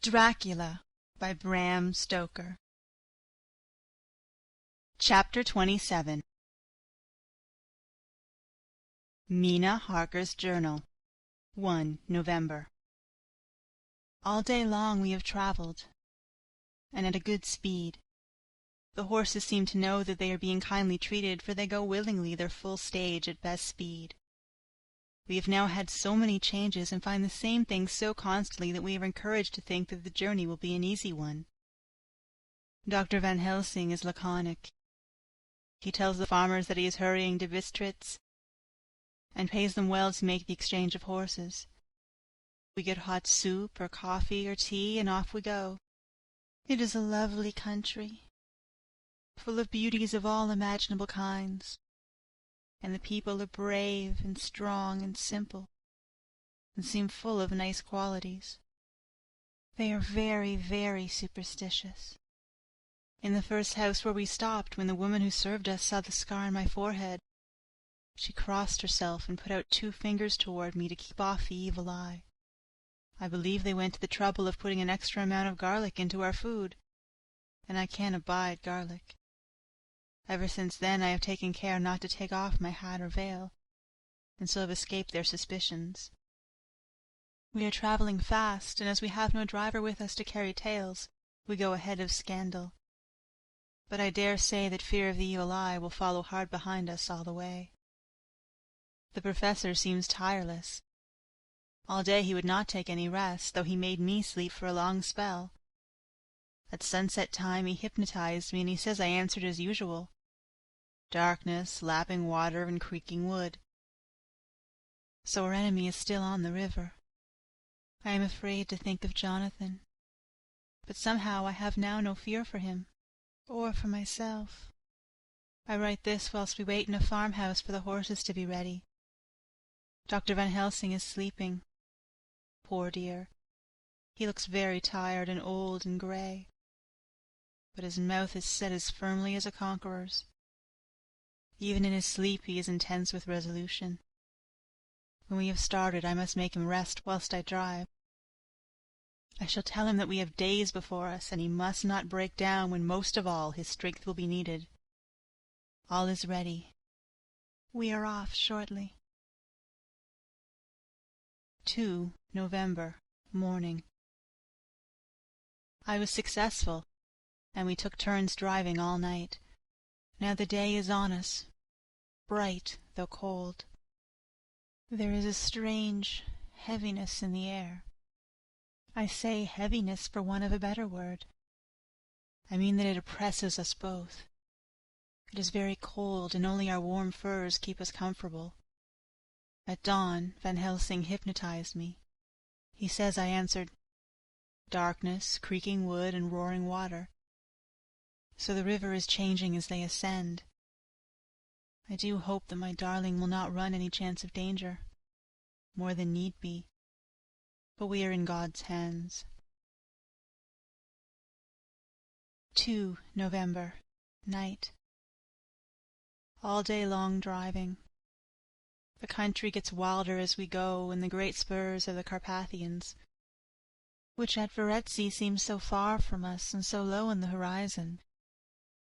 Dracula by Bram Stoker. Chapter 27. Mina Harker's Journal. 1 November. All day long we have travelled, and at a good speed. The horses seem to know that they are being kindly treated, for they go willingly their full stage at best speed. We have now had so many changes, and find the same things so constantly, that we are encouraged to think that the journey will be an easy one. Dr. Van Helsing is laconic. He tells the farmers that he is hurrying to Bistritz, and pays them well to make the exchange of horses. We get hot soup or coffee or tea, and off we go. It is a lovely country, full of beauties of all imaginable kinds, and the people are brave and strong and simple, and seem full of nice qualities. They are very, very superstitious. In the first house where we stopped, when the woman who served us saw the scar on my forehead, she crossed herself and put out 2 fingers toward me to keep off the evil eye. I believe they went to the trouble of putting an extra amount of garlic into our food, and I can't abide garlic. Ever since then I have taken care not to take off my hat or veil, and so have escaped their suspicions. We are travelling fast, and as we have no driver with us to carry tales, we go ahead of scandal. But I dare say that fear of the evil eye will follow hard behind us all the way. The professor seems tireless. All day he would not take any rest, though he made me sleep for a long spell. At sunset time he hypnotized me, and he says I answered as usual. Darkness, lapping water, and creaking wood. So our enemy is still on the river. I am afraid to think of Jonathan, but somehow I have now no fear for him, or for myself. I write this whilst we wait in a farmhouse for the horses to be ready. Dr. Van Helsing is sleeping. Poor dear, he looks very tired and old and grey, but his mouth is set as firmly as a conqueror's. Even in his sleep he is intense with resolution. When we have started, I must make him rest whilst I drive. I shall tell him that we have days before us, and he must not break down when most of all his strength will be needed. All is ready. We are off shortly. 2 November, morning. I was successful, and we took turns driving all night. Now the day is on us, bright though cold. There is a strange heaviness in the air. I say heaviness for want of a better word. I mean that it oppresses us both. It is very cold, and only our warm furs keep us comfortable. At dawn Van Helsing hypnotized me. He says I answered darkness, creaking wood, and roaring water. So the river is changing as they ascend. I do hope that my darling will not run any chance of danger, more than need be, but we are in God's hands. 2 November, night. All day long driving. The country gets wilder as we go, and the great spurs of the Carpathians, which at Varetzi seemed so far from us and so low in the horizon,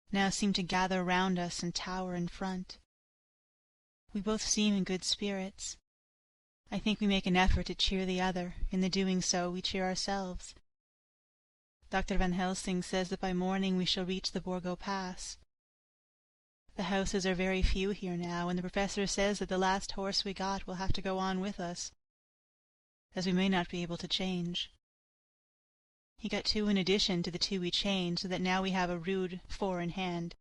now seem to gather round us and tower in front. We both seem in good spirits. I think we make an effort to cheer the other. In the doing so we cheer ourselves. Dr. Van Helsing says that by morning we shall reach the Borgo Pass. The houses are very few here now, and the professor says that the last horse we got will have to go on with us, as we may not be able to change. He got 2 in addition to the 2 we changed, so that now we have a rude 4 in hand.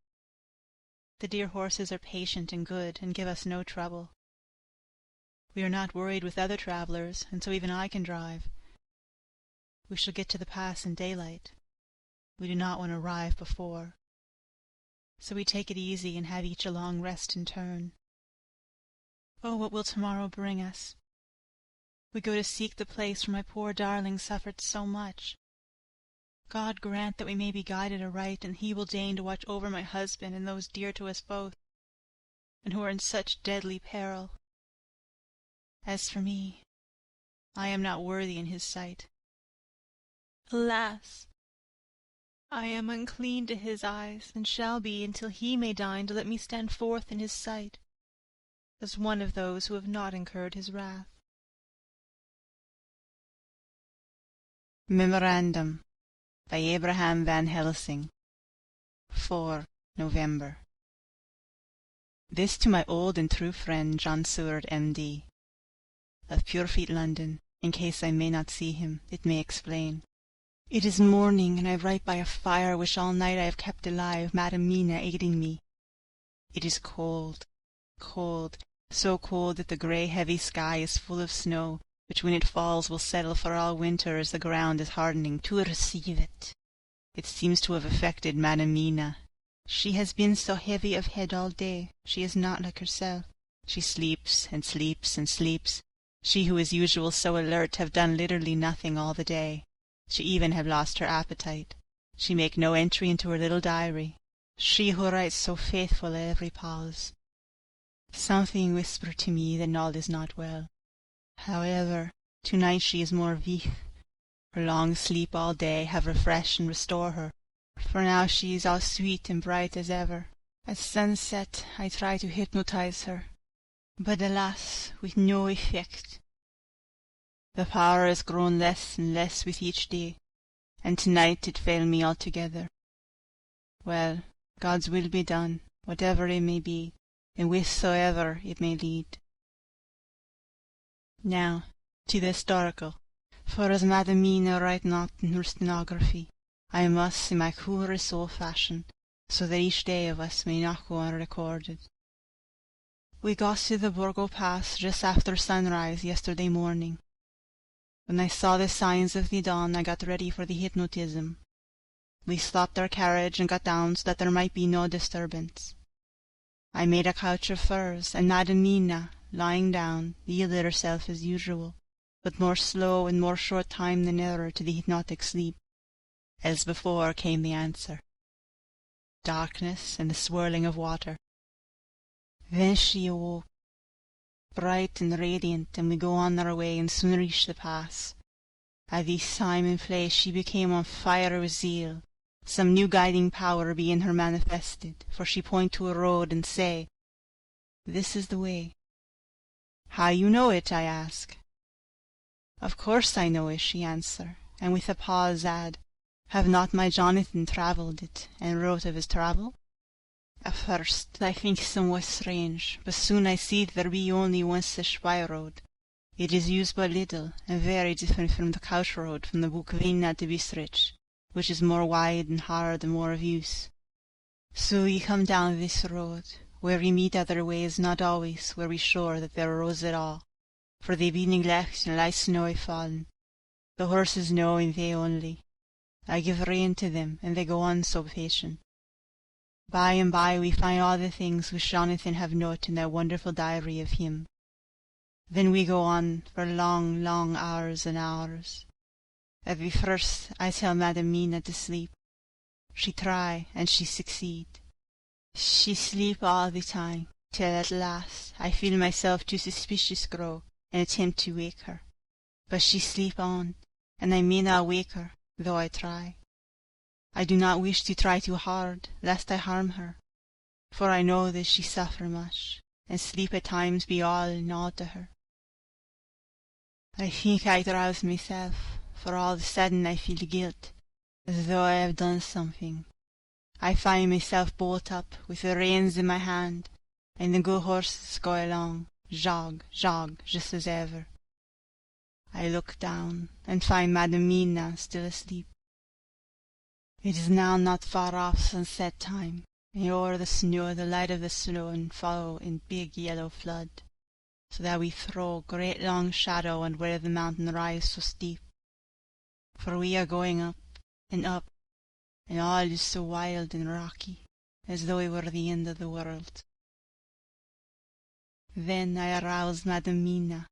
The dear horses are patient and good, and give us no trouble. We are not worried with other travellers, and so even I can drive. We shall get to the pass in daylight. We do not want to arrive before. So we take it easy and have each a long rest in turn. Oh, what will tomorrow bring us? We go to seek the place where my poor darling suffered so much. God grant that we may be guided aright, and he will deign to watch over my husband and those dear to us both, and who are in such deadly peril. As for me, I am not worthy in his sight. Alas! I am unclean to his eyes, and shall be until he may deign to let me stand forth in his sight, as one of those who have not incurred his wrath. Memorandum by Abraham Van Helsing. 4 November. This to my old and true friend John Seward, M.D., of Purefleet, London. In case I may not see him, it may explain. It is morning, and I write by a fire which all night I have kept alive, Madam Mina aiding me. It is cold, cold, so cold that the grey heavy sky is full of snow, which when it falls will settle for all winter as the ground is hardening to receive it. It seems to have affected Madam Mina. She has been so heavy of head all day. She is not like herself. She sleeps and sleeps and sleeps. She who is usual so alert have done literally nothing all the day. She even have lost her appetite. She make no entry into her little diary. She who writes so faithful at every pause. Something whisper to me that all is not well. However, to-night she is more vif. Her long sleep all day have refreshed and restore her, for now she is all sweet and bright as ever. At sunset I try to hypnotize her, but alas, with no effect. The power has grown less and less with each day, and to-night it failed me altogether. Well, God's will be done, whatever it may be, and whithersoever it may lead. Now, to the historical, for as Madam Mina write not in her stenography, I must in my coolest soul fashion, so that each day of us may not go unrecorded. We got to the Borgo Pass just after sunrise yesterday morning. When I saw the signs of the dawn, I got ready for the hypnotism. We stopped our carriage and got down so that there might be no disturbance. I made a couch of furs, and Madam Mina, lying down, yielded herself as usual, but more slow and more short time than ever to the hypnotic sleep. As before came the answer. Darkness and the swirling of water. Then she awoke, bright and radiant, and we go on our way and soon reach the pass. At this time and place she became on fire with zeal, some new guiding power being her manifested, for she point to a road and say, "This is the way." "How you know it?" I ask. "Of course I know it," she answer, and with a pause add, "Have not my Jonathan travelled it, and wrote of his travel?" At first I think somewhat strange, but soon I see that there be only one such by-road. It is used but little, and very different from the couch road from the Bukvina to Bistrich, which is more wide and hard and more of use. So we come down this road, where we meet other ways not always where we sure that there are roads at all, for they be neglect and lie snowy fallen. The horses know and they only. I give rein to them, and they go on so patient. By and by we find all the things which Jonathan have noted in that wonderful diary of him. Then we go on for long, long hours and hours. At the first I tell Madam Mina to sleep. She try, and she succeed. She sleep all the time, till at last I feel myself too suspicious grow, and attempt to wake her. But she sleep on, and I may not wake her, though I try. I do not wish to try too hard, lest I harm her, for I know that she suffer much, and sleep at times be all in all to her. I think I drowse myself, for all of a sudden I feel guilt, as though I have done something. I find myself bolt up, with the reins in my hand, and the good horses go along, jog, jog, just as ever. I look down, and find Madam Mina still asleep. It is now not far off sunset time, and o'er the snow the light of the snow follow in big yellow flood, so that we throw great long shadow on where the mountain rise so steep. For we are going up, and all is so wild and rocky, as though it were the end of the world. Then I arouse Madam Mina.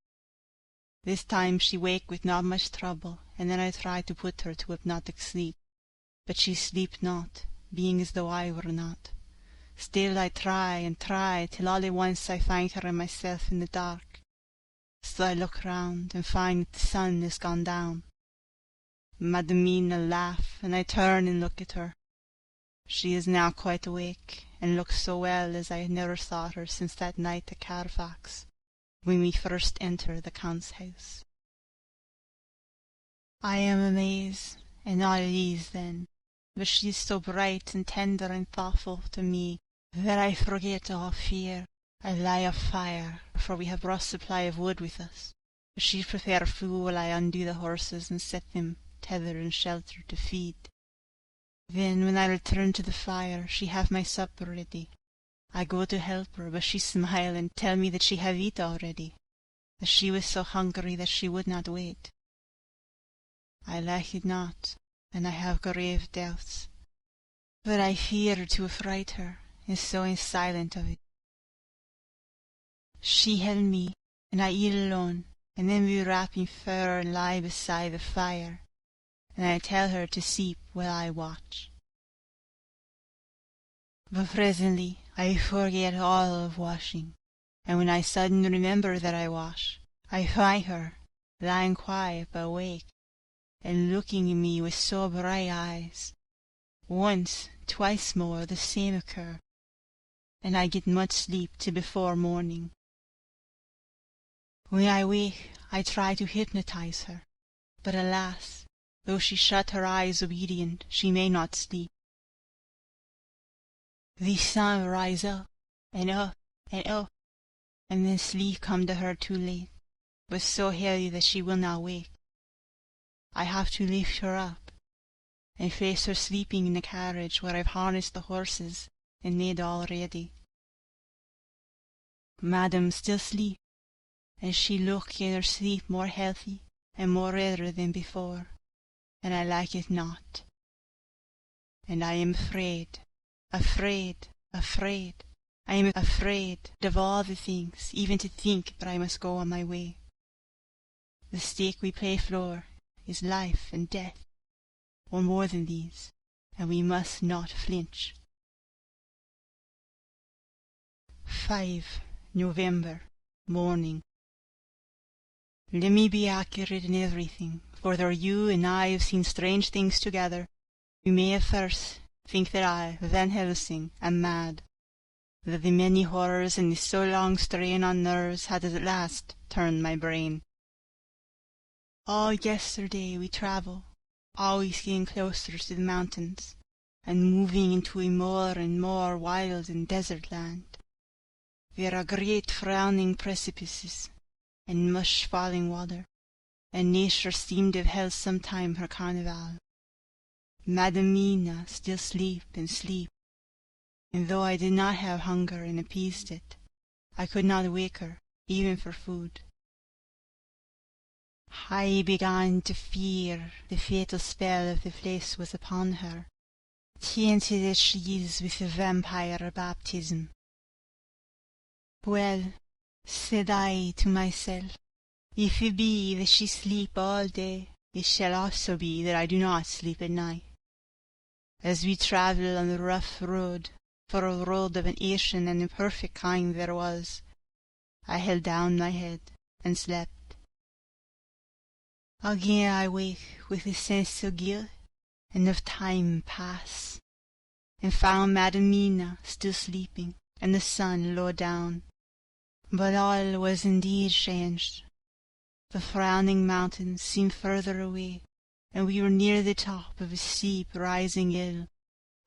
This time she wake with not much trouble, and then I try to put her to hypnotic sleep. But she sleep not, being as though I were not. Still I try and try, till all at once I find her and myself in the dark. So I look round, and find that the sun is gone down. Madam Mina laugh, and I turn and look at her. She is now quite awake, and looks so well as I had never thought her since that night at Carfax, when we first entered the Count's house. I am amazed, and not at ease then, but she is so bright and tender and thoughtful to me that I forget all fear. I lie of fire, for we have brought supply of wood with us, but she prepare food while I undo the horses and set them tethered and sheltered to feed. Then, when I return to the fire, she have my supper ready. I go to help her, but she smile and tell me that she have eat already, that she was so hungry that she would not wait. I like it not, and I have grave doubts, but I fear to affright her, and so am silent of it. She help me, and I eat alone, and then we wrap in fur and lie beside the fire, and I tell her to sleep while I watch. But presently I forget all of washing, and when I suddenly remember that I wash, I find her lying quiet but awake, and looking at me with so bright eyes. Once, twice more the same occur, and I get much sleep till before morning. When I wake, I try to hypnotize her, but alas, though she shut her eyes obedient, she may not sleep. The sun rise up, and up, and up, and then sleep come to her too late, but so heavy that she will not wake. I have to lift her up, and face her sleeping in the carriage where I've harnessed the horses and made all ready. Madam still sleep, and she look in her sleep more healthy and more redder than before, and I like it not. And I am afraid, afraid, afraid. I am afraid of all the things, even to think that I must go on my way. The stake we play for is life and death, or more than these, and we must not flinch. 5 November, morning. Let me be accurate in everything, for though you and I have seen strange things together, you may at first think that I, Van Helsing, am mad, that the many horrors and the so long strain on nerves had at last turned my brain. All yesterday we travelled, always getting closer to the mountains, and moving into a more and more wild and desert land. There are great frowning precipices, and much falling water, and nature seemed to have held some time her carnival. Madam Mina still sleep and sleep, and though I did not have hunger and appeased it, I could not wake her, even for food. I began to fear the fatal spell of the place was upon her, tainted as she is with the vampire baptism. Well, said I to myself, if it be that she sleep all day, it shall also be that I do not sleep at night. As we travelled on the rough road, for a road of an ancient and imperfect kind there was, I held down my head and slept. Again I wake with a sense of guilt and of time past, and found Madam Mina still sleeping, and the sun low down. But all was indeed changed. The frowning mountains seemed further away, and we were near the top of a steep rising hill,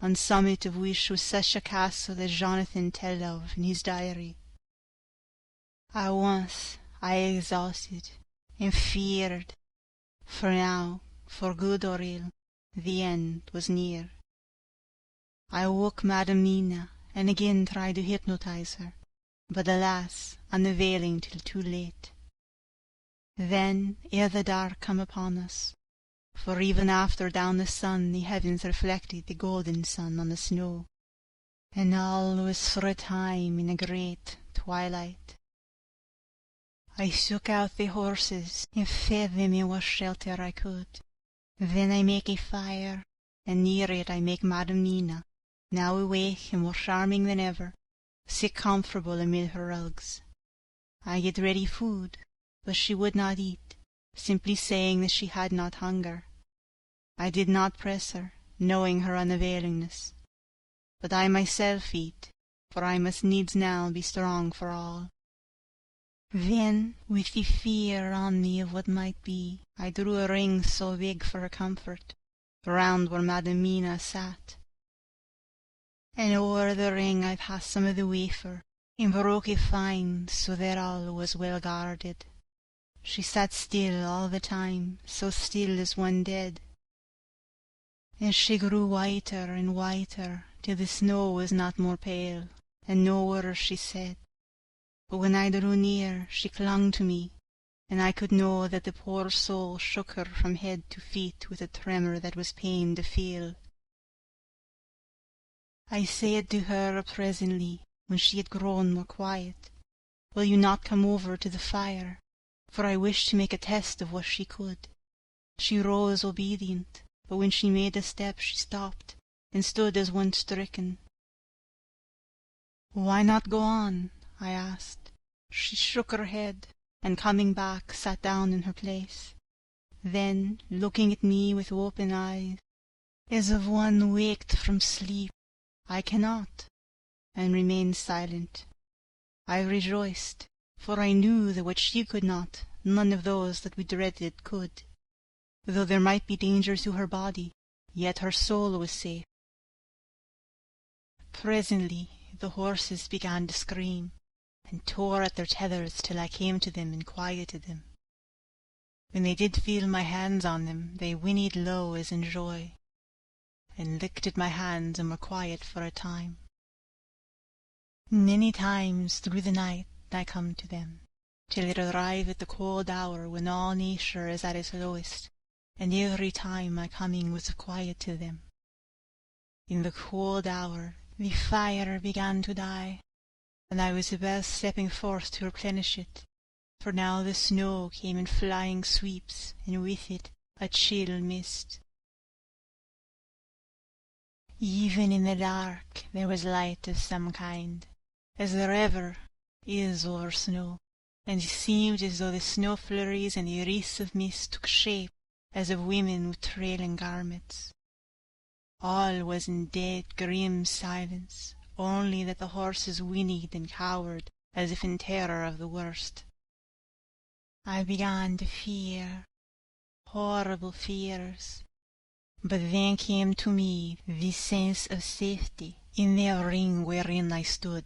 on summit of which was such a castle as Jonathan tells of in his diary. At once I exhausted and feared, for now, for good or ill, the end was near. I woke Madam Mina, and again tried to hypnotize her, but alas, unavailing till too late. Then ere the dark come upon us, for even after down the sun the heavens reflected the golden sun on the snow, and all was for a time in a great twilight. I shook out the horses and fed them in what shelter I could. Then I make a fire, and near it I make Madam Mina, now awake and more charming than ever, sit comfortable amid her rugs. I get ready food, but she would not eat, simply saying that she had not hunger. I did not press her, knowing her unavailingness, but I myself eat, for I must needs now be strong for all. Then, with the fear on me of what might be, I drew a ring so big for her comfort, round where Madam Mina sat, and o'er the ring I passed some of the wafer, and broke it fine, so that all was well guarded. She sat still all the time, so still as one dead, and she grew whiter and whiter, till the snow was not more pale, and no worse she said. But when I drew near, she clung to me, and I could know that the poor soul shook her from head to feet with a tremor that was pain to feel. I said to her presently, when she had grown more quiet, "Will you not come over to the fire?" For I wished to make a test of what she could. She rose obedient, but when she made a step she stopped, and stood as one stricken. "Why not go on?" I asked. She shook her head, and coming back sat down in her place. Then, looking at me with open eyes, as of one waked from sleep, "I cannot," and remained silent. I rejoiced, for I knew that what she could not, none of those that we dreaded could. Though there might be danger to her body, yet her soul was safe. Presently the horses began to scream, and tore at their tethers till I came to them and quieted them. When they did feel my hands on them, they whinnied low as in joy, and licked at my hands and were quiet for a time. Many times through the night I come to them, till it arrive at the cold hour when all nature is at its lowest, and every time my coming was of quiet to them. In the cold hour the fire began to die, and I was about stepping forth to replenish it, for now the snow came in flying sweeps, and with it a chill mist. Even in the dark there was light of some kind, as there ever is over snow, and it seemed as though the snow flurries and the wreaths of mist took shape as of women with trailing garments. All was in dead grim silence, only that the horses whinnied and cowered as if in terror of the worst. I began to fear, horrible fears, but then came to me the sense of safety in the ring wherein I stood.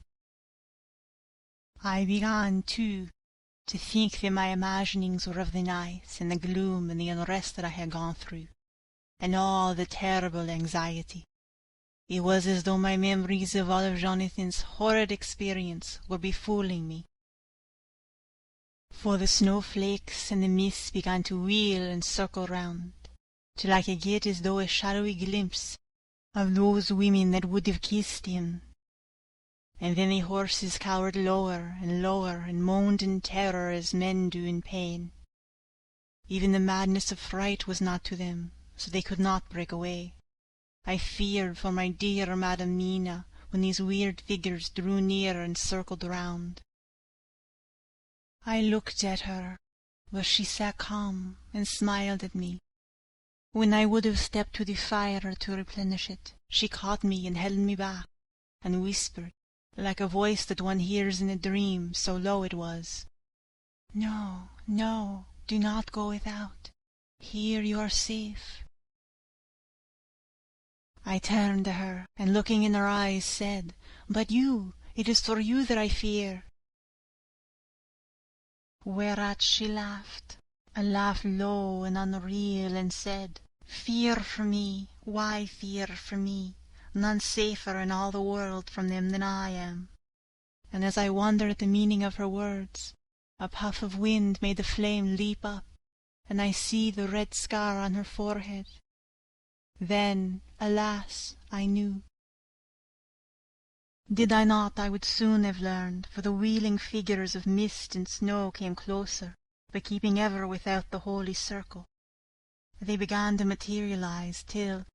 I began, too, to think that my imaginings were of the night and the gloom and the unrest that I had gone through, and all the terrible anxiety. It was as though my memories of all of Jonathan's horrid experience were befooling me. For the snowflakes and the mists began to wheel and circle round, till I could get as though a shadowy glimpse of those women that would have kissed him. And then the horses cowered lower and moaned in terror as men do in pain. Even the madness of fright was not to them, so they could not break away. I feared for my dear Madam Mina when these weird figures drew near and circled round. I looked at her, where she sat calm and smiled at me. When I would have stepped to the fire to replenish it, she caught me and held me back, and whispered, like a voice that one hears in a dream, so low it was, "No, no, do not go without. Here you are safe." I turned to her, and looking in her eyes said, "But you, it is for you that I fear." Whereat she laughed, a laugh low and unreal, and said, "Fear for me? Why fear for me? None safer in all the world from them than I am." And as I wondered at the meaning of her words, a puff of wind made the flame leap up, and I see the red scar on her forehead. Then, alas, I knew. Did I not, I would soon have learned, for the wheeling figures of mist and snow came closer, but keeping ever without the holy circle. They began to materialize, till,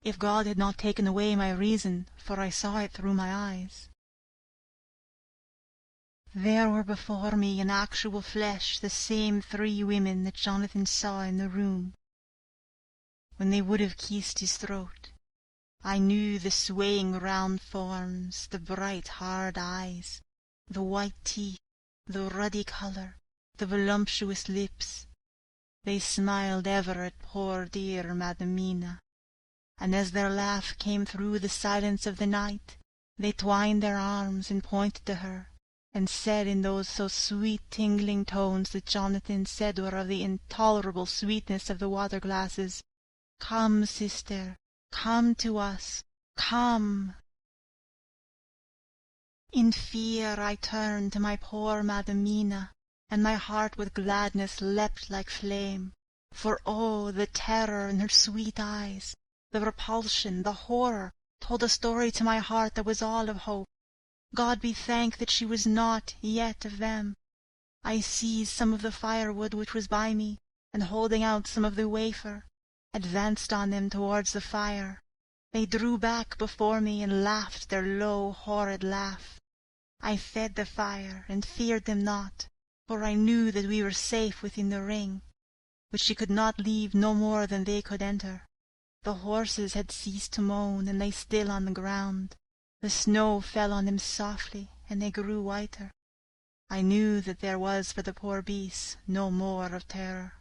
if God had not taken away my reason, for I saw it through my eyes, there were before me in actual flesh the same 3 women that Jonathan saw in the room. when they would have kissed his throat. I knew the swaying round forms, the bright hard eyes, the white teeth, the ruddy colour, the voluptuous lips. They smiled ever at poor dear Madam Mina, and as their laugh came through the silence of the night, they twined their arms and pointed to her, and said in those so sweet tingling tones that Jonathan said were of the intolerable sweetness of the water-glasses, "Come, sister, come to us, come." In fear I turned to my poor Madam Mina, and my heart with gladness leapt like flame, for oh, the terror in her sweet eyes, the repulsion, the horror, told a story to my heart that was all of hope. God be thanked that she was not yet of them. I seized some of the firewood which was by me, and holding out some of the wafer, advanced on them towards the fire. They drew back before me and laughed their low horrid laugh. I fed the fire and feared them not, for I knew that we were safe within the ring, which she could not leave no more than they could enter. The horses had ceased to moan, and lay still on the ground. The snow fell on them softly, and they grew whiter. I knew that there was for the poor beasts no more of terror.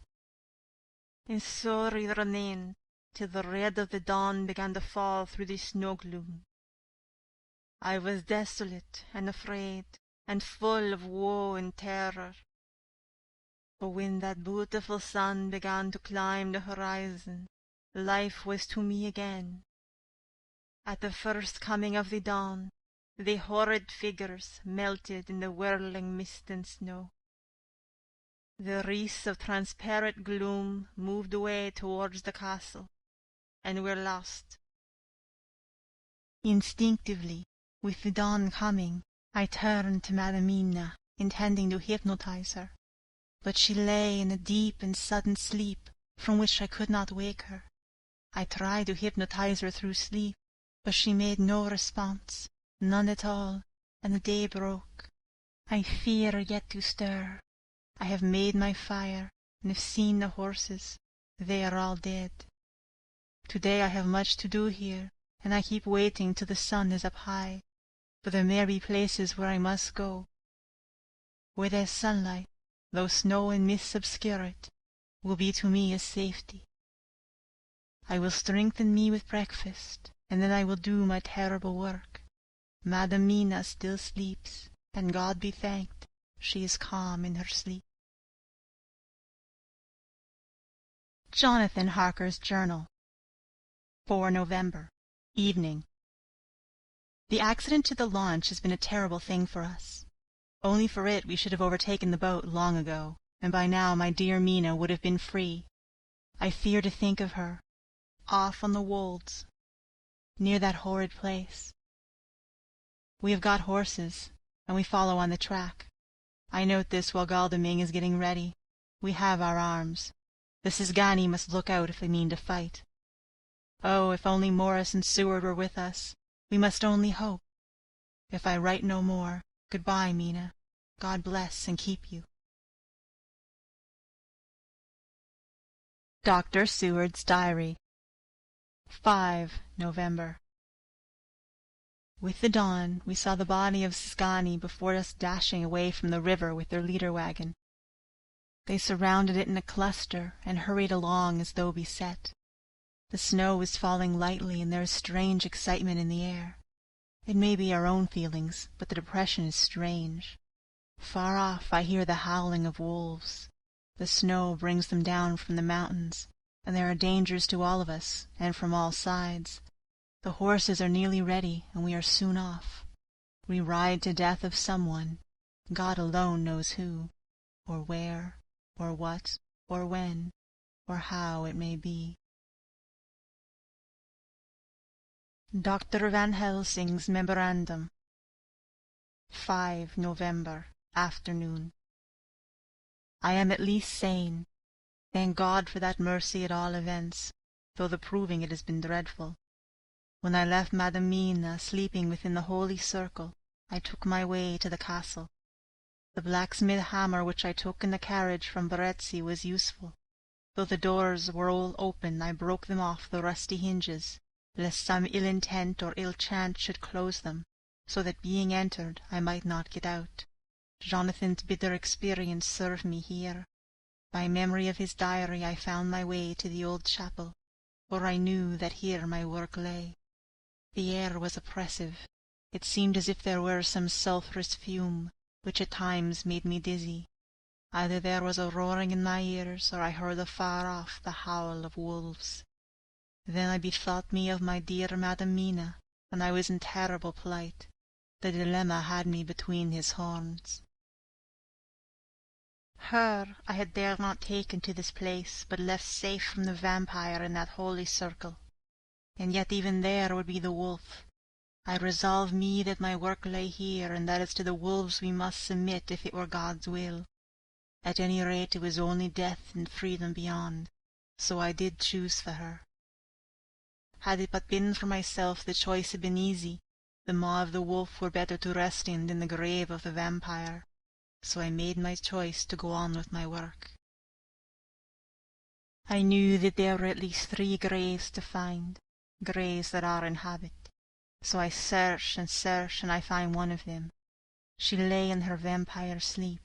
And so I remained till the red of the dawn began to fall through the snow gloom. I was desolate and afraid, and full of woe and terror. But when that beautiful sun began to climb the horizon, life was to me again. At the first coming of the dawn, the horrid figures melted in the whirling mist and snow. The wreaths of transparent gloom moved away towards the castle, and were lost. Instinctively, with the dawn coming, I turned to Madam Mina, intending to hypnotize her, but she lay in a deep and sudden sleep from which I could not wake her. I tried to hypnotize her through sleep, but she made no response, none at all, and the day broke. I fear yet to stir. I have made my fire, and have seen the horses. They are all dead. To-day I have much to do here, and I keep waiting till the sun is up high, for there may be places where I must go. Where there's sunlight, though snow and mists obscure it, will be to me a safety. I will strengthen me with breakfast, and then I will do my terrible work. Madam Mina still sleeps, and God be thanked, she is calm in her sleep. Jonathan Harker's Journal. 4 November. Evening. The accident to the launch has been a terrible thing for us. Only for it we should have overtaken the boat long ago, and by now my dear Mina would have been free. I fear to think of her, off on the wolds, near that horrid place. We have got horses, and we follow on the track. I note this while Godalming is getting ready. We have our arms. The Sisgani must look out if they mean to fight. Oh, if only Morris and Seward were with us! We must only hope. If I write no more, good-bye, Mina. God bless and keep you. Dr. Seward's Diary. 5 November. With the dawn we saw the body of Sisgani before us dashing away from the river with their leader wagon. They surrounded it in a cluster and hurried along as though beset. The snow is falling lightly, and there is strange excitement in the air. It may be our own feelings, but the depression is strange. Far off I hear the howling of wolves. The snow brings them down from the mountains, and there are dangers to all of us, and from all sides. The horses are nearly ready, and we are soon off. We ride to death of someone. God alone knows who, or where, or what, or when, or how it may be. Dr. Van Helsing's Memorandum. 5 November, afternoon. I am at least sane. Thank God for that mercy at all events, though the proving it has been dreadful. When I left Madam Mina sleeping within the holy circle, I took my way to the castle. The blacksmith hammer which I took in the carriage from Baretsy was useful, Though the doors were all open, I broke them off the rusty hinges, lest some ill intent or ill chance should close them, so that being entered I might not get out. Jonathan's bitter experience served me here. By memory of his diary I found my way to the old chapel, for I knew that here my work lay. The air was oppressive. It seemed as if there were some sulphurous fume, which at times made me dizzy. Either there was a roaring in my ears, or I heard afar off the howl of wolves. Then I bethought me of my dear Madam Mina, and I was in terrible plight. The dilemma had me between his horns. Her I had dared not taken to this place, but left safe from the vampire in that holy circle. And yet even there would be the wolf. I resolved me that my work lay here, and that as to the wolves we must submit if it were God's will. At any rate it was only death and freedom beyond, so I did choose for her. Had it but been for myself, the choice had been easy. The maw of the wolf were better to rest in than the grave of the vampire, so I made my choice to go on with my work. I knew that there were at least 3 graves to find, graves that are in habit, so I searched, and I find one of them. She lay in her vampire sleep,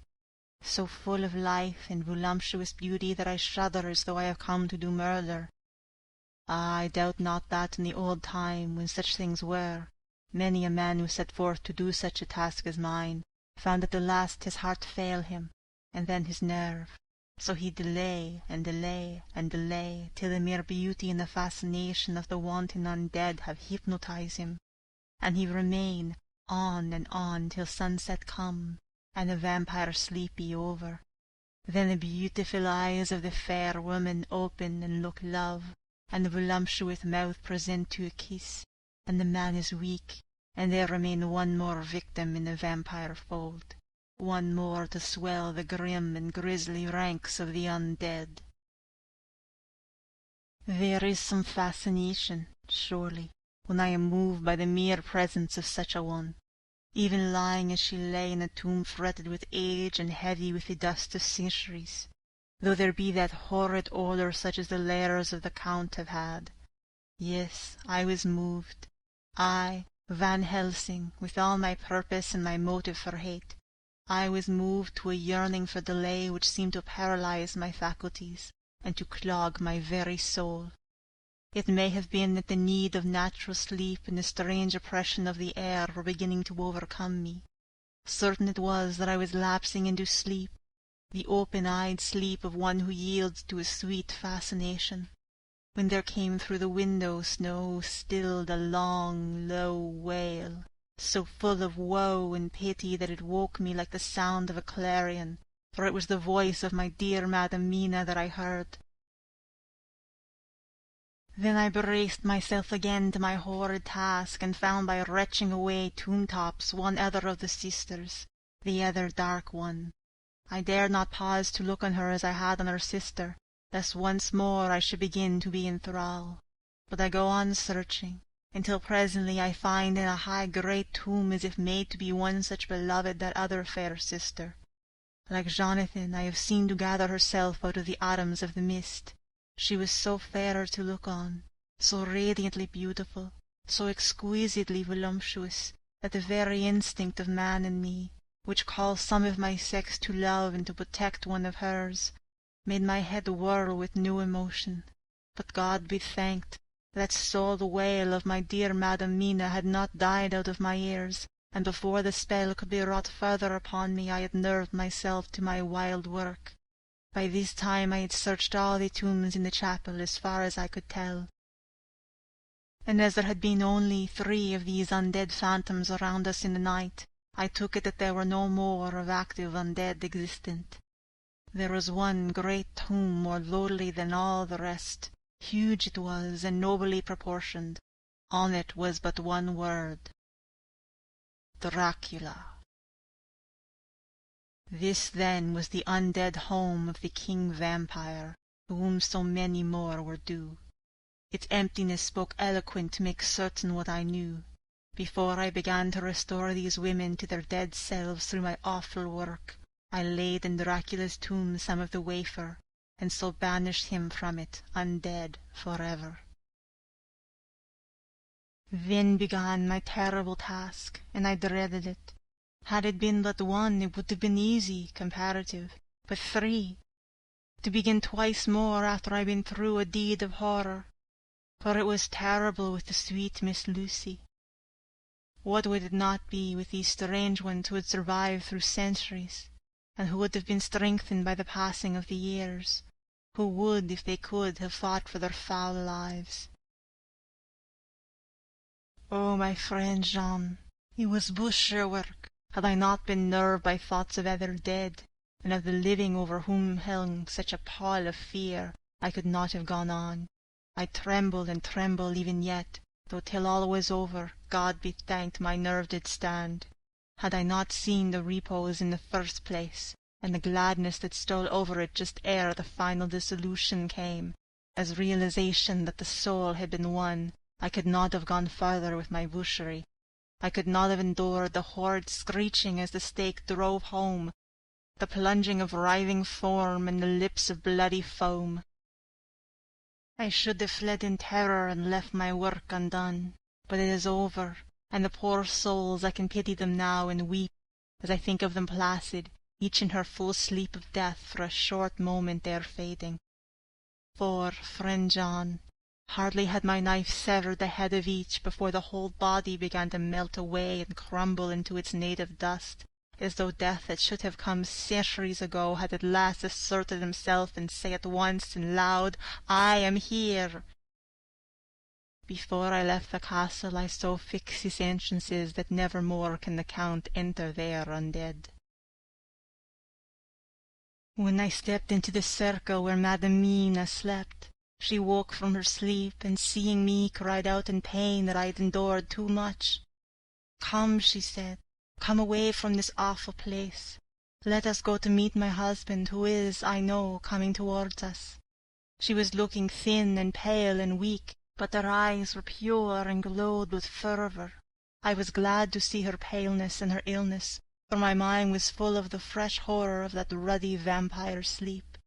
so full of life and voluptuous beauty that I shudder as though I have come to do murder. Ah, I doubt not that in the old time, when such things were, many a man who set forth to do such a task as mine found at the last his heart fail him, and then his nerve, so he delay and delay and delay, till the mere beauty and the fascination of the wanton undead have hypnotized him, and he remain on and on till sunset come and the vampire sleep be over. Then the beautiful eyes of the fair woman open and look love, and the voluptuous mouth present to a kiss, and the man is weak, and there remain one more victim in the vampire fold, one more to swell the grim and grisly ranks of the undead. There is some fascination, surely, when I am moved by the mere presence of such a one, even lying as she lay in a tomb fretted with age and heavy with the dust of centuries, though there be that horrid odour such as the lairs of the Count have had. Yes, I was moved. I, Van Helsing, with all my purpose and my motive for hate, I was moved to a yearning for delay which seemed to paralyze my faculties, and to clog my very soul. It may have been that the need of natural sleep and the strange oppression of the air were beginning to overcome me. Certain it was that I was lapsing into sleep, the open-eyed sleep of one who yields to a sweet fascination, when there came through the window snow-stilled a long, low wail, so full of woe and pity that it woke me like the sound of a clarion, for it was the voice of my dear Madam Mina that I heard. Then I braced myself again to my horrid task, and found by retching away tomb-tops one other of the sisters, the other dark one. I dared not pause to look on her as I had on her sister, lest once more I should begin to be in thrall. But I go on searching, until presently I find in a high great tomb, as if made to be one such beloved, that other fair sister. Like Jonathan, I have seen to gather herself out of the atoms of the mist. She was so fair to look on, so radiantly beautiful, so exquisitely voluptuous, that the very instinct of man in me, which calls some of my sex to love and to protect one of hers, made my head whirl with new emotion. But God be thanked, that sole wail of my dear Madam Mina had not died out of my ears, and before the spell could be wrought further upon me I had nerved myself to my wild work. By this time I had searched all the tombs in the chapel as far as I could tell, and as there had been only 3 of these undead phantoms around us in the night, I took it that there were no more of active undead existent. There was one great tomb more lordly than all the rest. Huge it was, and nobly proportioned. On it was but one word: Dracula. This, then, was the undead home of the king vampire, to whom so many more were due. Its emptiness spoke eloquent to make certain what I knew. Before I began to restore these women to their dead selves through my awful work, I laid in Dracula's tomb some of the wafer, and so banished him from it, undead forever. Then began my terrible task, and I dreaded it. Had it been but one, it would have been easy, comparative, but 3, to begin twice more after I'd been through a deed of horror, for it was terrible with the sweet Miss Lucy. What would it not be with these strange ones who had survived through centuries, and who would have been strengthened by the passing of the years, who would, if they could, have fought for their foul lives? Oh, my friend Jean, it was butcher work, had I not been nerved by thoughts of other dead, and of the living over whom hung such a pall of fear. I could not have gone on. I trembled and tremble even yet, though till all was over, God be thanked, my nerve did stand. Had I not seen the repose in the first place, and the gladness that stole over it just ere the final dissolution came, as realization that the soul had been won, I could not have gone further with my butchery. I could not have endured the horrid screeching as the stake drove home, the plunging of writhing form and the lips of bloody foam. I should have fled in terror and left my work undone, but it is over, and the poor souls, I can pity them now and weep, as I think of them placid, each in her full sleep of death for a short moment ere fading. For, friend John, hardly had my knife severed the head of each before the whole body began to melt away and crumble into its native dust, as though death that should have come centuries ago had at last asserted himself and say at once and loud, "I am here." Before I left the castle I so fixed his entrances that never more can the Count enter there undead. When I stepped into the circle where Madam Mina slept, she woke from her sleep, and seeing me cried out in pain that I had endured too much. "Come," she said, "come away from this awful place. Let us go to meet my husband, who is, I know, coming towards us." She was looking thin and pale and weak, but her eyes were pure and glowed with fervour. I was glad to see her paleness and her illness, for my mind was full of the fresh horror of that ruddy vampire sleep.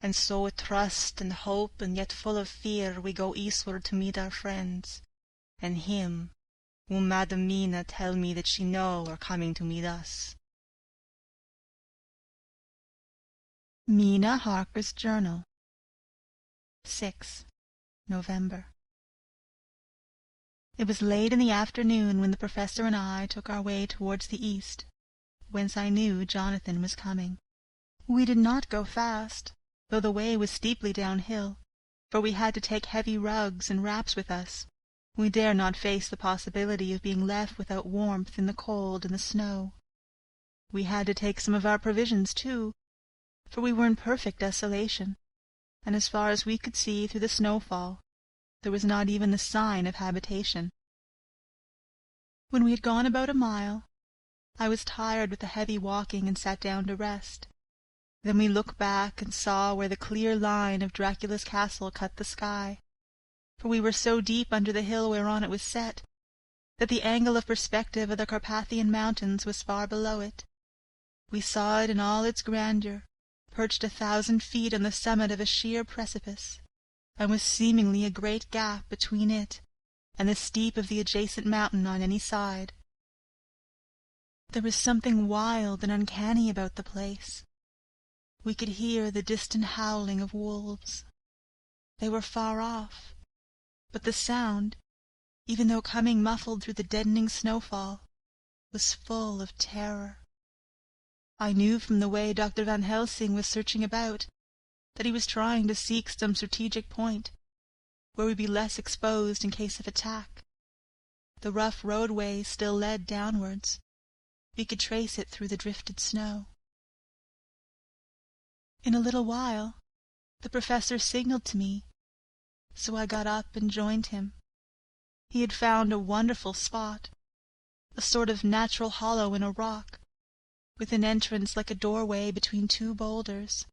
And so with trust and hope and yet full of fear we go eastward to meet our friends, and him whom Madam Mina tell me that she know are coming to meet us. Mina Harker's Journal, 6 November. It was late in the afternoon when the Professor and I took our way towards the east, whence I knew Jonathan was coming. We did not go fast, though the way was steeply downhill, for we had to take heavy rugs and wraps with us. We dare not face the possibility of being left without warmth in the cold and the snow. We had to take some of our provisions, too, for we were in perfect desolation, and as far as we could see through the snowfall, there was not even the sign of habitation. When we had gone about a mile, I was tired with the heavy walking and sat down to rest. Then we looked back and saw where the clear line of Dracula's castle cut the sky, for we were so deep under the hill whereon it was set, that the angle of perspective of the Carpathian mountains was far below it. We saw it in all its grandeur, perched 1,000 feet on the summit of a sheer precipice, and with seemingly a great gap between it and the steep of the adjacent mountain on any side. There was something wild and uncanny about the place. We could hear the distant howling of wolves. They were far off, but the sound, even though coming muffled through the deadening snowfall, was full of terror. I knew from the way Dr. Van Helsing was searching about that he was trying to seek some strategic point where we'd be less exposed in case of attack. The rough roadway still led downwards. We could trace it through the drifted snow. In a little while the Professor signalled to me, so I got up and joined him. He had found a wonderful spot, a sort of natural hollow in a rock, with an entrance like a doorway between 2 boulders.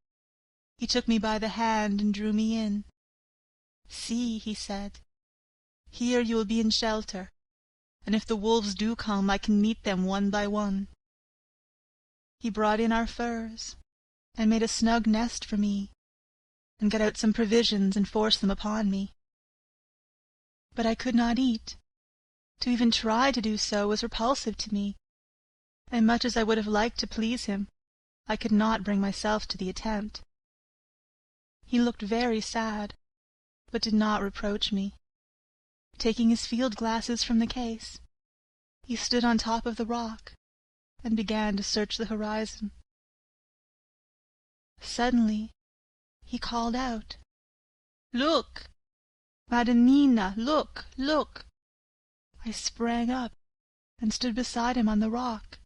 He took me by the hand and drew me in. "See," he said, "here you will be in shelter, and if the wolves do come I can meet them one by one." He brought in our furs, and made a snug nest for me, and get out some provisions and force them upon me. But I could not eat. To even try to do so was repulsive to me, and much as I would have liked to please him, I could not bring myself to the attempt. He looked very sad, but did not reproach me. Taking his field glasses from the case, he stood on top of the rock and began to search the horizon. Suddenly, he called out, "Look! Madamina, look, look!" I sprang up and stood beside him on the rock.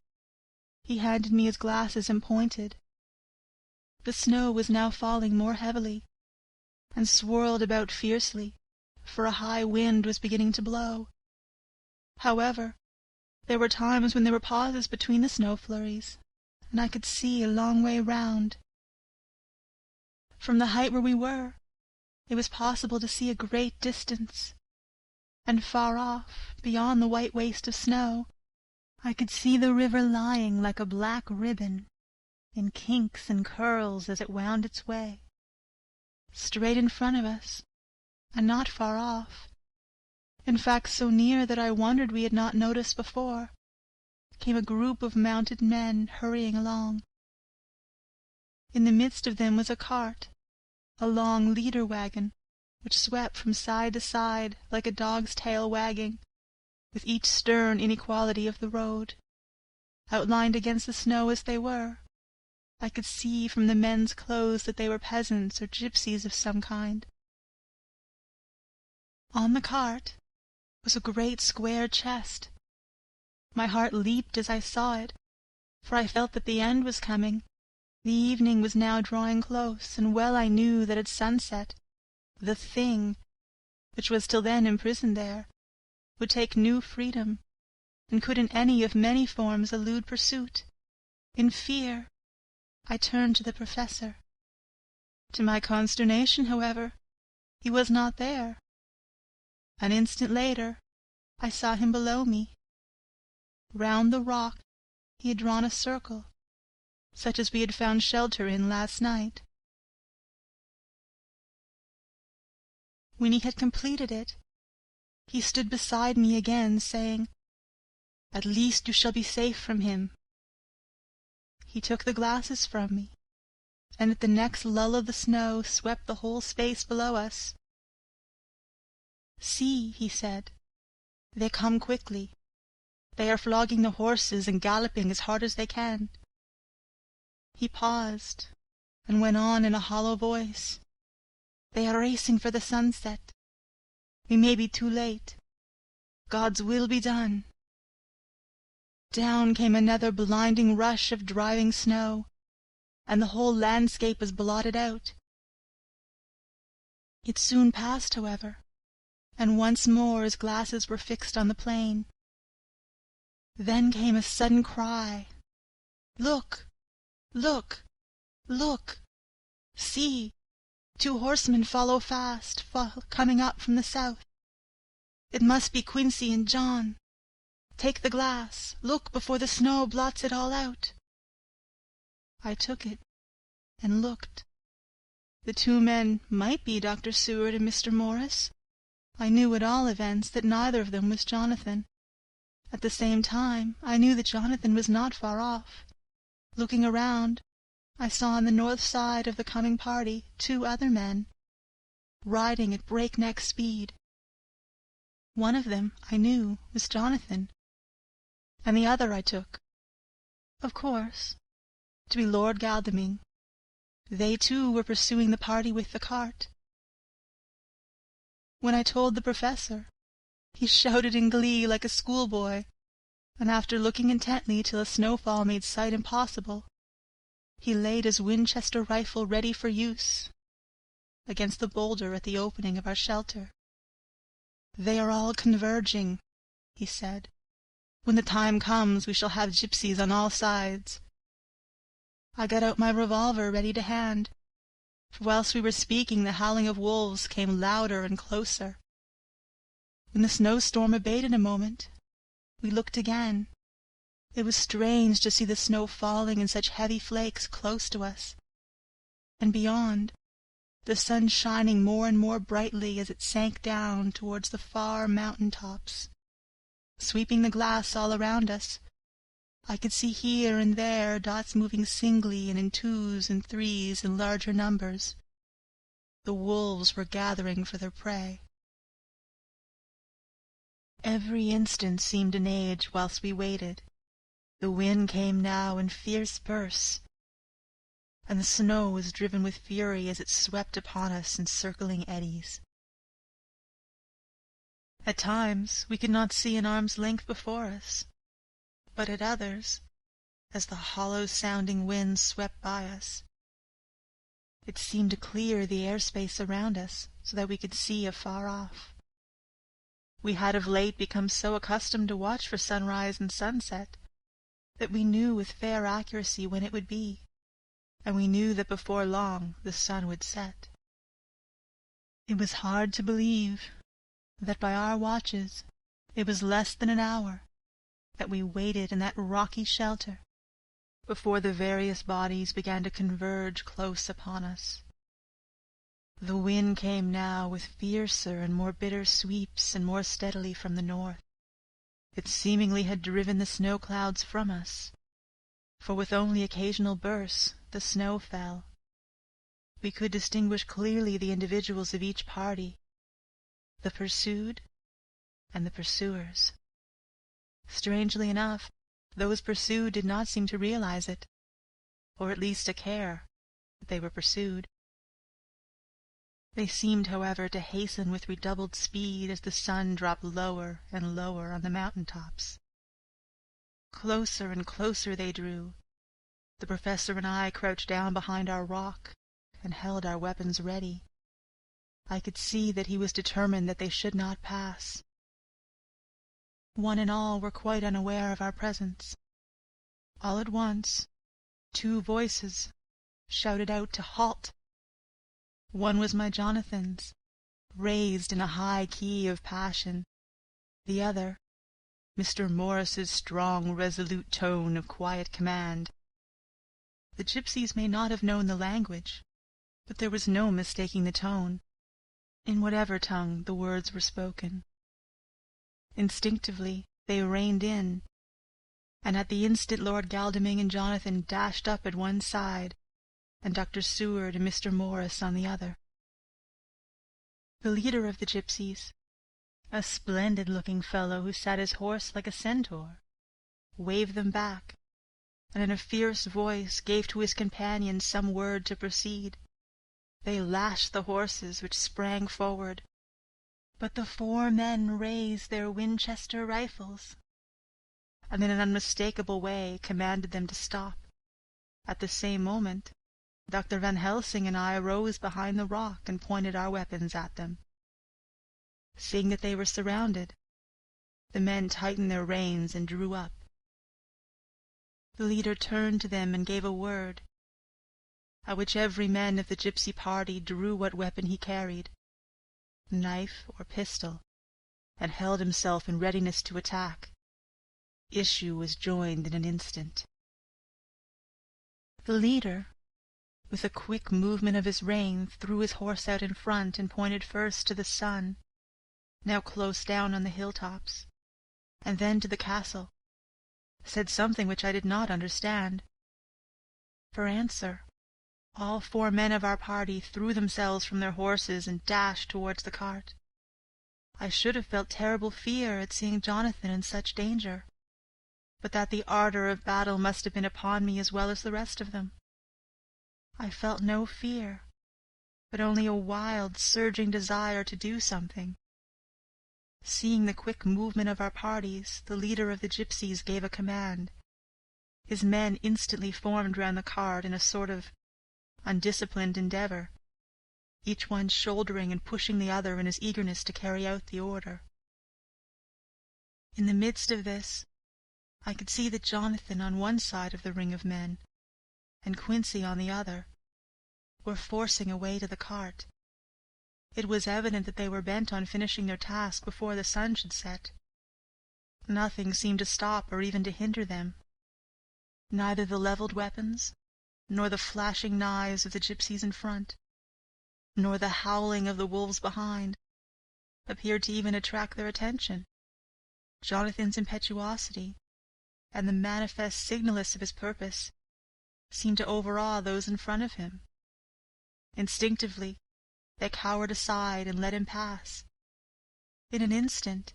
He handed me his glasses and pointed. The snow was now falling more heavily, and swirled about fiercely, for a high wind was beginning to blow. However, there were times when there were pauses between the snow flurries, and I could see a long way round. From the height where we were, it was possible to see a great distance, and far off, beyond the white waste of snow, I could see the river lying like a black ribbon, in kinks and curls as it wound its way. Straight in front of us, and not far off, in fact so near that I wondered we had not noticed before, came a group of mounted men hurrying along. In the midst of them was a cart, a long leader wagon, which swept from side to side like a dog's tail wagging, with each stern inequality of the road. Outlined against the snow as they were, I could see from the men's clothes that they were peasants or gypsies of some kind. On the cart was a great square chest. My heart leaped as I saw it, for I felt that the end was coming. The evening was now drawing close, and well I knew that at sunset the thing, which was till then imprisoned there, would take new freedom, and could in any of many forms elude pursuit. In fear, I turned to the professor. To my consternation, however, he was not there. An instant later, I saw him below me. Round the rock he had drawn a circle, such as we had found shelter in last night. When he had completed it, he stood beside me again, saying, "At least you shall be safe from him." He took the glasses from me, and at the next lull of the snow swept the whole space below us. "See," he said, "they come quickly. They are flogging the horses and galloping as hard as they can." He paused, and went on in a hollow voice, "They are racing for the sunset. We may be too late. God's will be done." Down came another blinding rush of driving snow, and the whole landscape was blotted out. It soon passed, however, and once more his glasses were fixed on the plain. Then came a sudden cry, "Look! Look! Look! See! 2 horsemen follow fast, coming up from the south. It must be Quincy and John. Take the glass. Look before the snow blots it all out." I took it and looked. The 2 men might be Dr. Seward and Mr. Morris. I knew at all events that neither of them was Jonathan. At the same time, I knew that Jonathan was not far off. Looking around, I saw on the north side of the coming party 2 other men, riding at breakneck speed. One of them, I knew, was Jonathan, and the other I took, of course, to be Lord Godalming. They too were pursuing the party with the cart. When I told the professor, he shouted in glee like a schoolboy, and after looking intently till a snowfall made sight impossible, he laid his Winchester rifle ready for use against the boulder at the opening of our shelter. "They are all converging," he said. "When the time comes we shall have gypsies on all sides." I got out my revolver ready to hand, for whilst we were speaking the howling of wolves came louder and closer. When the snowstorm abated a moment, we looked again. It was strange to see the snow falling in such heavy flakes close to us, and beyond, the sun shining more and more brightly as it sank down towards the far mountain tops. Sweeping the glass all around us, I could see here and there dots moving singly and in twos and threes and larger numbers. The wolves were gathering for their prey. Every instant seemed an age whilst we waited. The wind came now in fierce bursts, and the snow was driven with fury as it swept upon us in circling eddies. At times we could not see an arm's length before us, but at others, as the hollow-sounding wind swept by us, it seemed to clear the airspace around us so that we could see afar off. We had of late become so accustomed to watch for sunrise and sunset that we knew with fair accuracy when it would be, and we knew that before long the sun would set. It was hard to believe that by our watches it was less than an hour that we waited in that rocky shelter before the various bodies began to converge close upon us. The wind came now with fiercer and more bitter sweeps and more steadily from the north. It seemingly had driven the snow clouds from us, for with only occasional bursts the snow fell. We could distinguish clearly the individuals of each party, the pursued and the pursuers. Strangely enough, those pursued did not seem to realize it, or at least to care that they were pursued. They seemed, however, to hasten with redoubled speed as the sun dropped lower and lower on the mountain tops. Closer and closer they drew. The professor and I crouched down behind our rock and held our weapons ready. I could see that he was determined that they should not pass. One and all were quite unaware of our presence. All at once, two voices shouted out to halt. One was my Jonathan's, raised in a high key of passion. The other, Mr. Morris's strong, resolute tone of quiet command. The gypsies may not have known the language, but there was no mistaking the tone, in whatever tongue the words were spoken. Instinctively they reined in, and at the instant Lord Godalming and Jonathan dashed up at one side, and Dr. Seward and Mr. Morris on the other. The leader of the gypsies, a splendid-looking fellow who sat his horse like a centaur, waved them back, and in a fierce voice gave to his companions some word to proceed. They lashed the horses, which sprang forward, but the four men raised their Winchester rifles, and in an unmistakable way commanded them to stop. At the same moment, Dr. Van Helsing and I rose behind the rock and pointed our weapons at them. Seeing that they were surrounded, the men tightened their reins and drew up. The leader turned to them and gave a word, at which every man of the gypsy party drew what weapon he carried, knife or pistol, and held himself in readiness to attack. Issue was joined in an instant. The leader, with a quick movement of his rein, threw his horse out in front and pointed first to the sun, now close down on the hilltops, and then to the castle, said something which I did not understand. For answer, all four men of our party threw themselves from their horses and dashed towards the cart. I should have felt terrible fear at seeing Jonathan in such danger, but that the ardor of battle must have been upon me as well as the rest of them. I felt no fear, but only a wild, surging desire to do something. Seeing the quick movement of our parties, the leader of the gypsies gave a command. His men instantly formed round the cart in a sort of undisciplined endeavor, each one shouldering and pushing the other in his eagerness to carry out the order. In the midst of this, I could see that Jonathan on one side of the ring of men, and Quincy on the other, were forcing a way to the cart. It was evident that they were bent on finishing their task before the sun should set. Nothing seemed to stop or even to hinder them, neither the levelled weapons nor the flashing knives of the gypsies in front, nor the howling of the wolves behind, appeared to even attract their attention. Jonathan's impetuosity, and the manifest signalness of his purpose, seemed to overawe those in front of him. Instinctively, they cowered aside and let him pass. In an instant,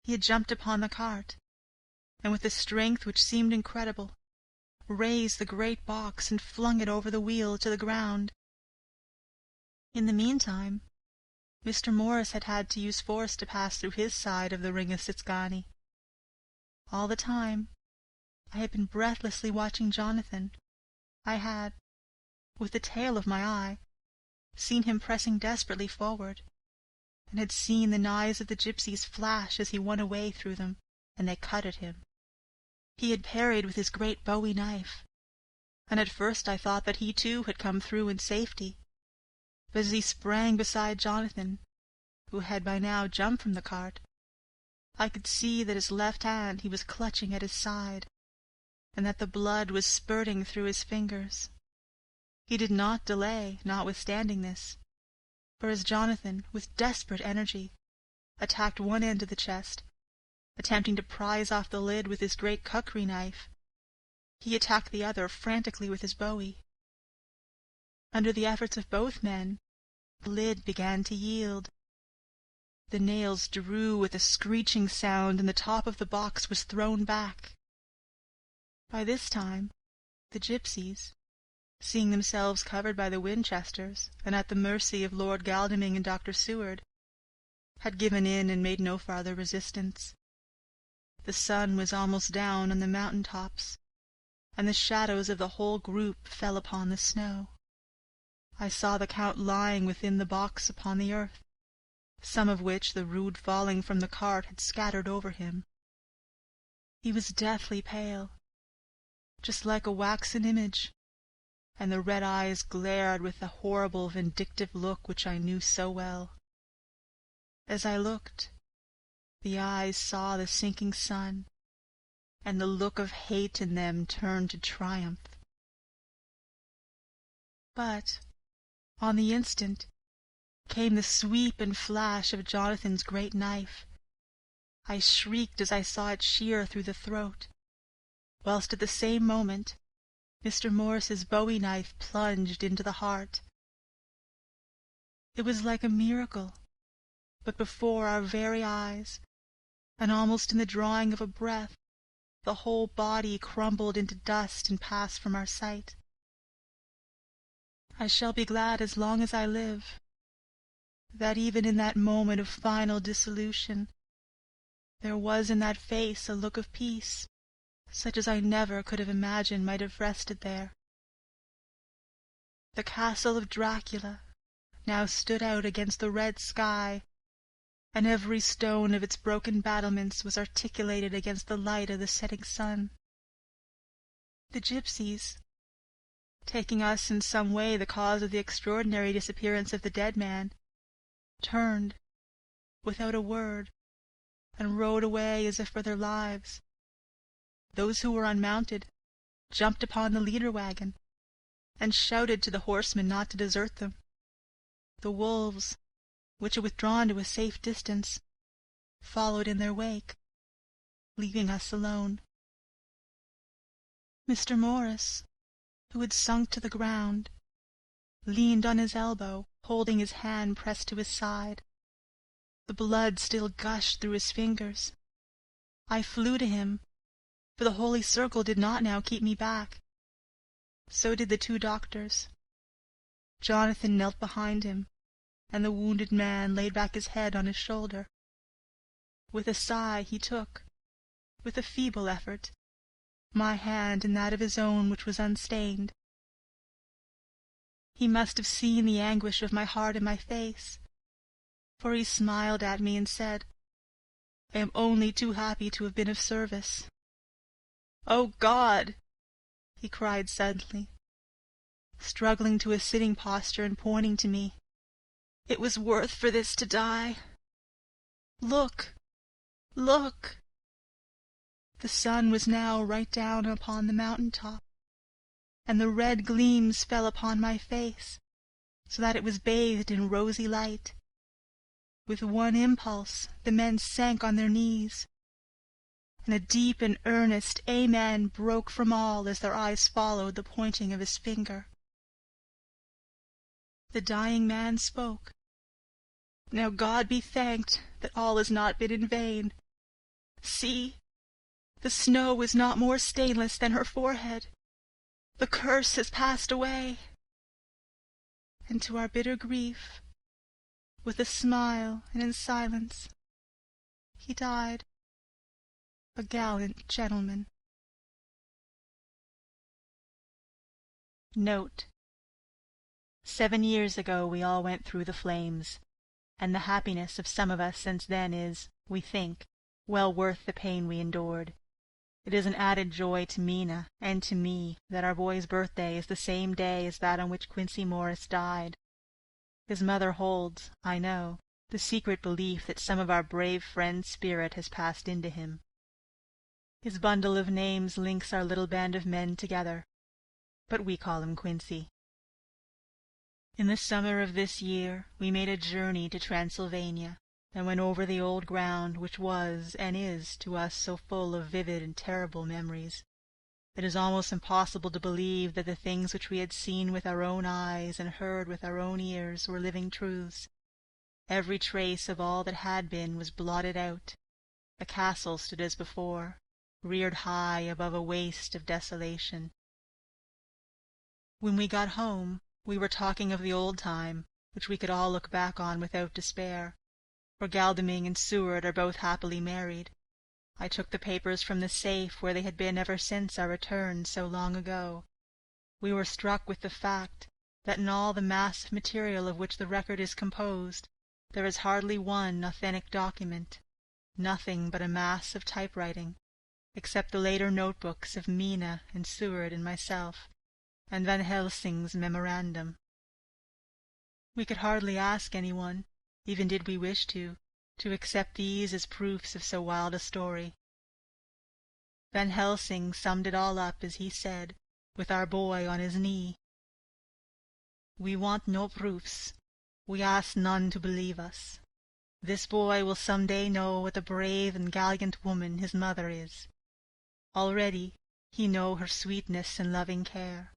he had jumped upon the cart, and with a strength which seemed incredible, raised the great box and flung it over the wheel to the ground. In the meantime, Mr. Morris had had to use force to pass through his side of the ring of Sitzgani. All the time, I had been breathlessly watching Jonathan. I had, with the tail of my eye, seen him pressing desperately forward, and had seen the knives of the gypsies flash as he won a way through them, and they cut at him. He had parried with his great bowie knife, and at first I thought that he too had come through in safety. But as he sprang beside Jonathan, who had by now jumped from the cart, I could see that his left hand he was clutching at his side, and that the blood was spurting through his fingers. He did not delay, notwithstanding this, for as Jonathan, with desperate energy, attacked one end of the chest, attempting to prise off the lid with his great kukri knife, he attacked the other frantically with his bowie. Under the efforts of both men, the lid began to yield. The nails drew with a screeching sound, and the top of the box was thrown back. By this time, the gypsies, seeing themselves covered by the Winchesters and at the mercy of Lord Godalming and Dr. Seward, had given in and made no farther resistance. The sun was almost down on the mountain tops, and the shadows of the whole group fell upon the snow. I saw the Count lying within the box upon the earth, some of which the rude falling from the cart had scattered over him. He was deathly pale, just like a waxen image, and the red eyes glared with the horrible vindictive look which I knew so well. As I looked, the eyes saw the sinking sun, and the look of hate in them turned to triumph. But, on the instant, came the sweep and flash of Jonathan's great knife. I shrieked as I saw it shear through the throat, whilst at the same moment Mr. Morris's bowie knife plunged into the heart. It was like a miracle, but before our very eyes, and almost in the drawing of a breath, the whole body crumbled into dust and passed from our sight. I shall be glad as long as I live that even in that moment of final dissolution there was in that face a look of peace, such as I never could have imagined might have rested there. The castle of Dracula now stood out against the red sky, and every stone of its broken battlements was articulated against the light of the setting sun. The gypsies, taking us in some way the cause of the extraordinary disappearance of the dead man, turned, without a word, and rode away as if for their lives. Those who were unmounted jumped upon the leader wagon, and shouted to the horsemen not to desert them. The wolves, which had withdrawn to a safe distance, followed in their wake, leaving us alone. Mr. Morris, who had sunk to the ground, leaned on his elbow, holding his hand pressed to his side. The blood still gushed through his fingers. I flew to him, for the holy circle did not now keep me back. So did the two doctors. Jonathan knelt behind him, and the wounded man laid back his head on his shoulder. With a sigh he took, with a feeble effort, my hand in that of his own which was unstained. He must have seen the anguish of my heart in my face, for he smiled at me and said, "I am only too happy to have been of service." "Oh, God!" he cried suddenly, struggling to a sitting posture and pointing to me. "It was worth for this to die. Look! Look!" The sun was now right down upon the mountain top, and the red gleams fell upon my face, so that it was bathed in rosy light. With one impulse the men sank on their knees, and a deep and earnest Amen broke from all as their eyes followed the pointing of his finger. The dying man spoke. "Now God be thanked that all has not been in vain. See, the snow is not more stainless than her forehead. The curse has passed away." And to our bitter grief, with a smile and in silence, he died, a gallant gentleman. Note: 7 years ago we all went through the flames, and the happiness of some of us since then is, we think, well worth the pain we endured. It is an added joy to Mina and to me that our boy's birthday is the same day as that on which Quincey Morris died. His mother holds, I know, the secret belief that some of our brave friend's spirit has passed into him. His bundle of names links our little band of men together, but we call him Quincey. In the summer of this year we made a journey to Transylvania, and went over the old ground which was and is to us so full of vivid and terrible memories. It is almost impossible to believe that the things which we had seen with our own eyes and heard with our own ears were living truths. Every trace of all that had been was blotted out. The castle stood as before, reared high above a waste of desolation. When we got home, we were talking of the old time, which we could all look back on without despair, for Galdeming and Seward are both happily married. I took the papers from the safe where they had been ever since our return so long ago. We were struck with the fact that in all the mass of material of which the record is composed, there is hardly one authentic document, nothing but a mass of typewriting, except the later notebooks of Mina and Seward and myself, and Van Helsing's memorandum. We could hardly ask anyone, even did we wish to accept these as proofs of so wild a story. Van Helsing summed it all up as he said, with our boy on his knee. "We want no proofs. We ask none to believe us. This boy will some day know what a brave and gallant woman his mother is. Already he know her sweetness and loving care.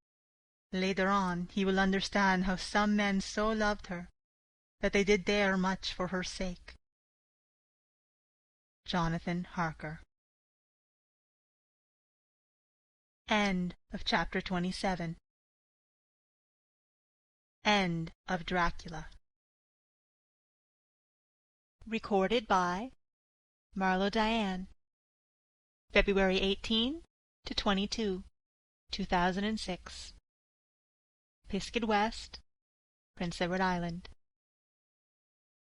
Later on he will understand how some men so loved her that they did dare much for her sake." Jonathan Harker. End of chapter 27. End of Dracula. Recorded by Marlo Diane. February 18 to 22, 2006. Pisgah West, Prince Edward Island.